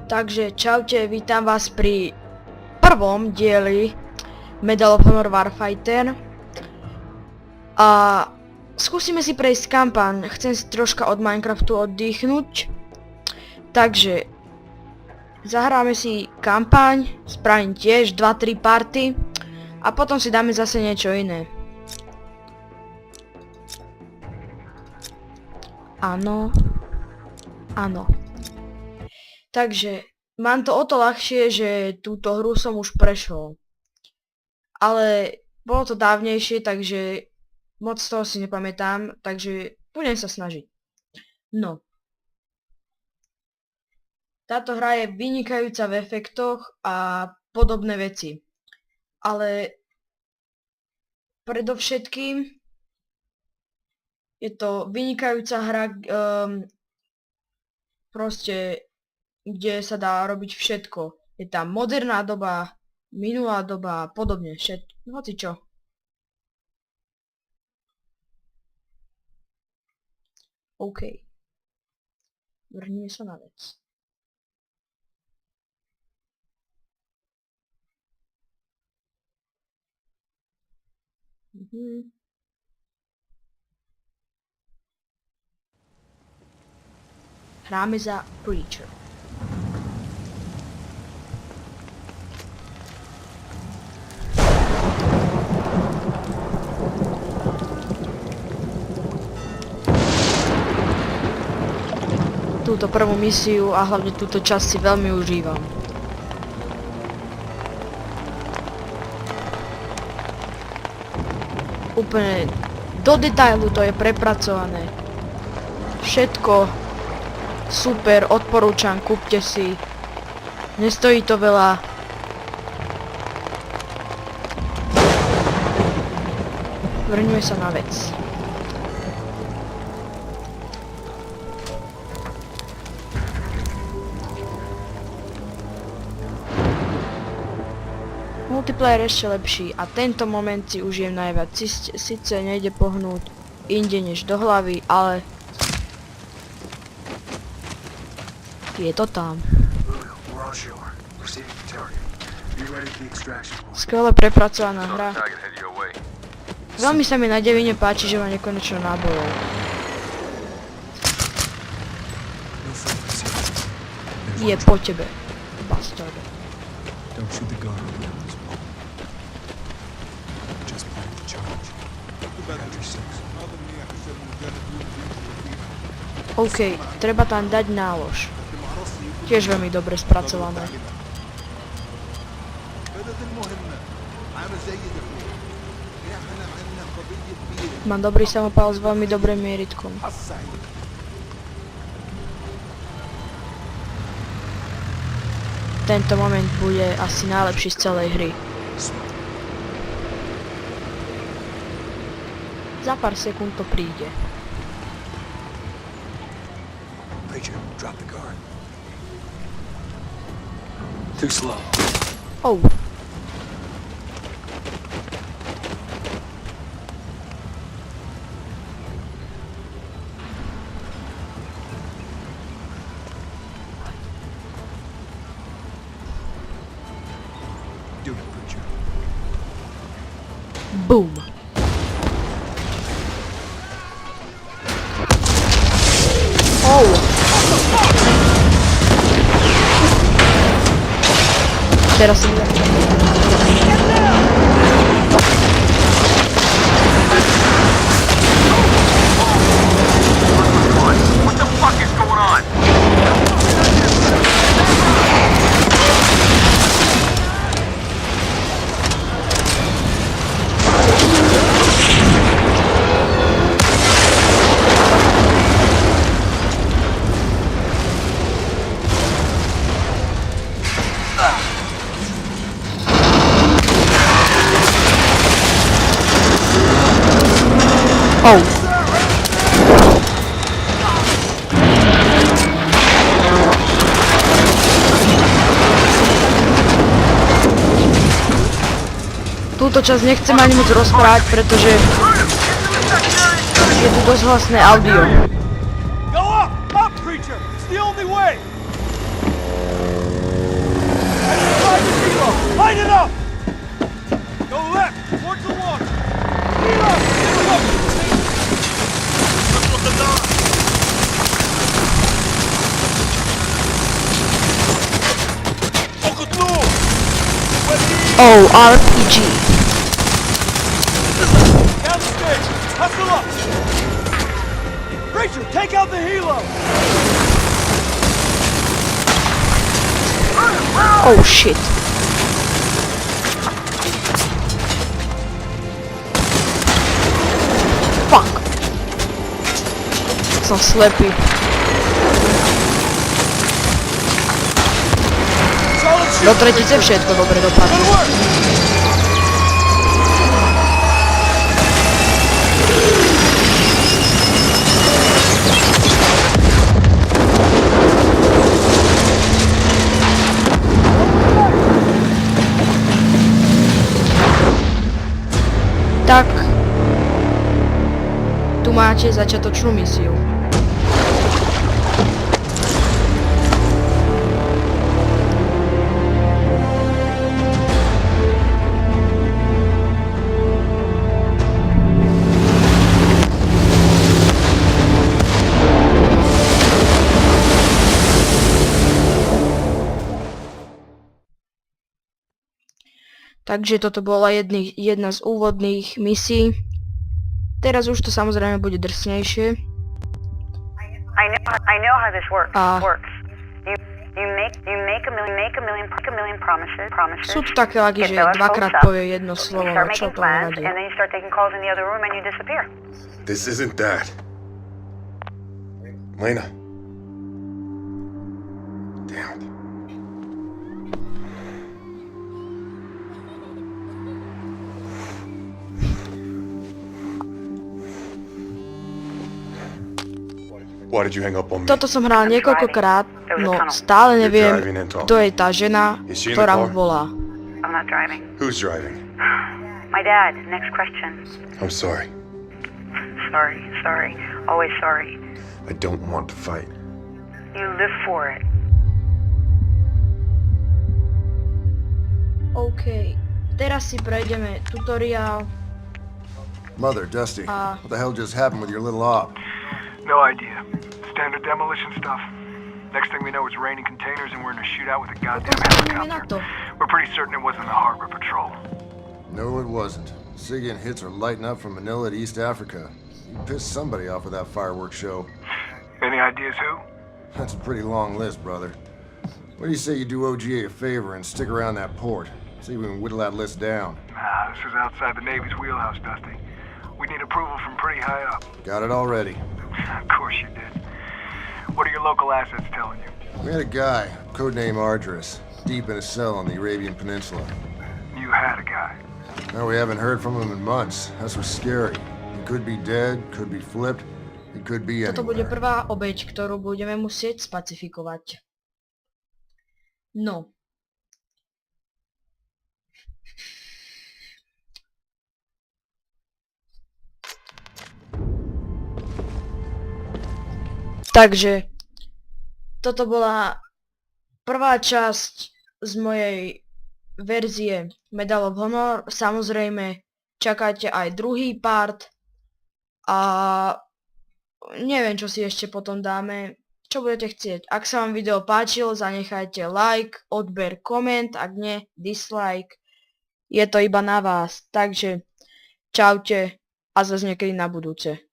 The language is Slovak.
Takže čaute, vítam vás pri prvom dieli Medal of Honor Warfighter. A skúsime si prejsť kampaň, chcem si troška od Minecraftu oddychnúť. Takže zahráme si kampaň, spravím tiež 2-3 party a potom si dáme zase niečo iné. Áno. Áno. Takže mám to o to ľahšie, že túto hru som už prešiel. Ale bolo to dávnejšie, takže moc toho si nepamätám, takže budem sa snažiť. No. Táto hra je vynikajúca v efektoch a podobné veci. Ale predovšetkým je to vynikajúca hra, proste kde sa dá robiť všetko. Je tam moderná doba, minulá doba a podobne, hocičo. OK. Vrhnime sa na vec. Hráme za Preacher. Túto prvú misiu a hlavne túto časť si veľmi užívam. Úplne do detailu to je prepracované. Všetko super, odporúčam, kúpte si. Nestojí to veľa. Vrňuje sa na vec. Multiplayer ešte lepší a tento moment si užijem najviac. Sice nejde pohnúť inde než do hlavy, ale je to tam. Skvelé prepracovaná hra. Veľmi sa mi na devine páči, že má nekonečno nábojov. Je po tebe, bastarde. OK, treba tam dať nálož. Tiež veľmi dobre spracované. Mám dobrý samopál s veľmi dobrým mieritkom. Tento moment bude asi najlepší z celej hry. Za pár sekúnd to príde. Drop the guard. Too slow. Oh. Do it, Preacher. Boom. Oh. Teraz si What the fuck is going on? Oh. Túto časť nechcem ani moc rozprávať, pretože je tu dosť hlasné audio. Go up! Up, Preacher! It's the only way! Line it up! Go left, towards the water. Hilo! Oh, RPG. Down the stairs! Hustle up! Rachel, take out the helo! Oh shit. Fuck. Som slepý. Do tretice všetko dobre dopadlo. Tak, tu máte začiatočnú misiu. Takže toto bola jedna z úvodných misií. Teraz už to samozrejme bude drsnejšie. I know how this works. A You make a million promises. sú tu také lagy, že dvakrát povie jedno slovo, Start čo making to plans, nevadí. and then you start taking calls in the other room, and you disappear. This isn't that. Lena. Damn it. Why did you hang up on me? Toto som hral niekoľkokrát, no stále neviem, kto je tá žena, ktorá mu volá. I'm not driving. Who's driving? My dad. Next question. I'm sorry. Sorry. Always sorry. I don't want to fight. You live for it. OK, teraz si prejdeme tutoriál. Mother, Dusty, Uh. what the hell just happened with your little op? No idea. Standard demolition stuff. Next thing we know, it's raining containers and we're in a shootout with a goddamn Poďme na helicopter. to. We're pretty certain it wasn't the Harbor Patrol. No, it wasn't. Sigian hits are lighting up from Manila to East Africa. You pissed somebody off with that fireworks show. Any ideas who? That's a pretty long list, brother. What do you say you do OGA a favor and stick around that port? See if we can whittle that list down. Nah, this is outside the Navy's wheelhouse, Dusty. We need approval from pretty high up. Got it already. Of course you did. What are your local assets telling you? We had a guy, codename Ardris, deep in a cell on the Arabian Peninsula. You had a guy. Now we haven't heard from him in months. That's what's scary. He could be dead, could be flipped, he could be Toto bude anywhere. prvá obeť, ktorú budeme musieť spacifikovať. No. Takže toto bola prvá časť z mojej verzie Medal of Honor. Samozrejme, čakajte aj druhý part a neviem, čo si ešte potom dáme, čo budete chcieť. Ak sa vám video páčilo, zanechajte like, odber, koment, ak nie, dislike. Je to iba na vás. Takže čaute a zase niekedy na budúce.